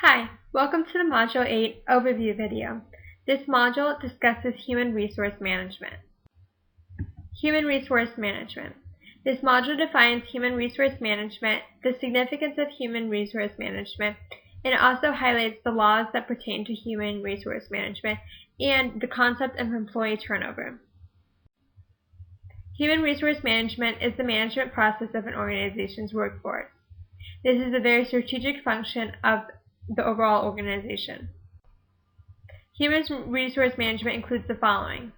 Hi, welcome to the Module 8 overview video. This module discusses human resource management. Human resource management. This module defines human resource management, the significance of human resource management, and it also highlights the laws that pertain to human resource management and the concept of employee turnover. Human resource management is the management process of an organization's workforce. This is a very strategic function of the overall organization. Human resource management includes the following: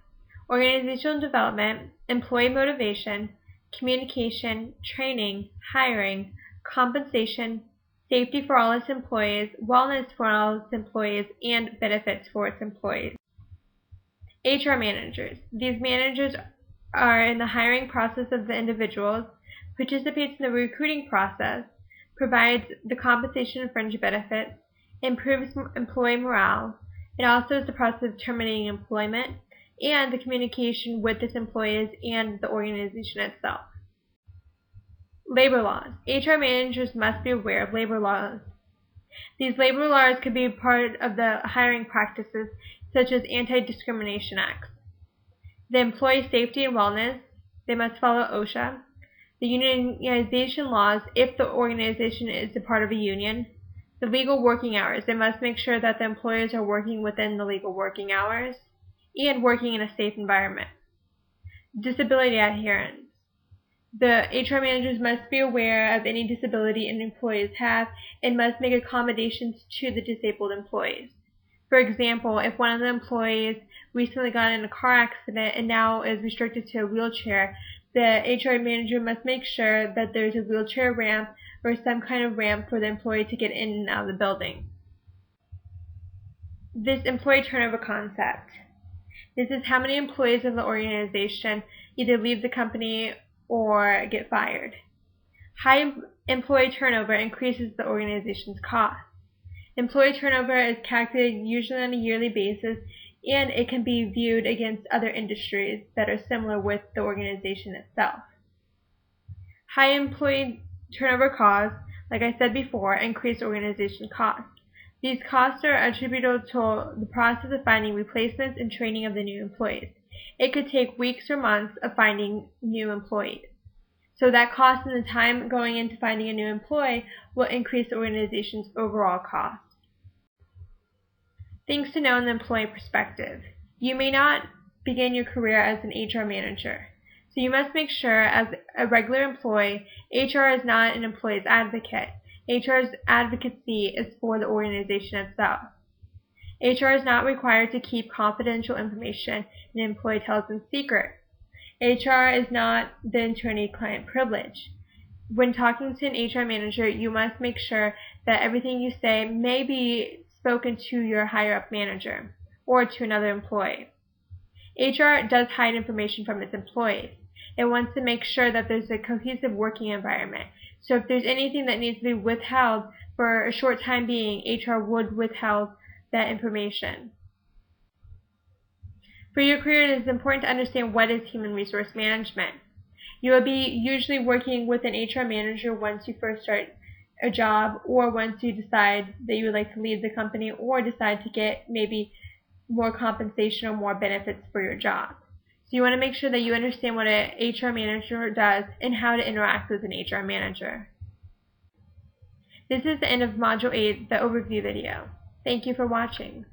organizational development, employee motivation, communication, training, hiring, compensation, safety for all its employees, wellness for all its employees, and benefits for its employees. HR managers. These managers are in the hiring process of the individuals, participates in the recruiting process, provides the compensation and fringe benefits, improves employee morale. It also is the process of terminating employment and the communication with its employees and the organization itself. Labor laws. HR managers must be aware of labor laws. These labor laws could be part of the hiring practices such as anti-discrimination acts. The employee safety and wellness, they must follow OSHA. The unionization laws, if the organization is a part of a union. The legal working hours, they must make sure that the employees are working within the legal working hours and working in a safe environment. Disability adherence. The HR managers must be aware of any disability an employees have and must make accommodations to the disabled employees. For example, if one of the employees recently got in a car accident and now is restricted to a wheelchair, the HR manager must make sure that there's a wheelchair ramp or some kind of ramp for the employee to get in and out of the building. This employee turnover concept. This is how many employees of the organization either leave the company or get fired. High employee turnover increases the organization's cost. Employee turnover is calculated usually on a yearly basis, and it can be viewed against other industries that are similar with the organization itself. High employee turnover costs, like I said before, increase organization costs. These costs are attributable to the process of finding replacements and training of the new employees. It could take weeks or months of finding new employees. So that cost and the time going into finding a new employee will increase the organization's overall cost. Things to know in the employee perspective. You may not begin your career as an HR manager. So you must make sure, as a regular employee, HR is not an employee's advocate. HR's advocacy is for the organization itself. HR is not required to keep confidential information an employee tells in secret. HR is not the attorney-client privilege. When talking to an HR manager, you must make sure that everything you say may be spoken to your higher-up manager or to another employee. HR does hide information from its employees. It wants to make sure that there's a cohesive working environment. So if there's anything that needs to be withheld for a short time being, HR would withhold that information. For your career, it is important to understand what is human resource management. You will be usually working with an HR manager once you first start a job, or once you decide that you would like to leave the company or decide to get maybe more compensation or more benefits for your job. So you want to make sure that you understand what an HR manager does and how to interact with an HR manager. This is the end of Module 8, the overview video. Thank you for watching.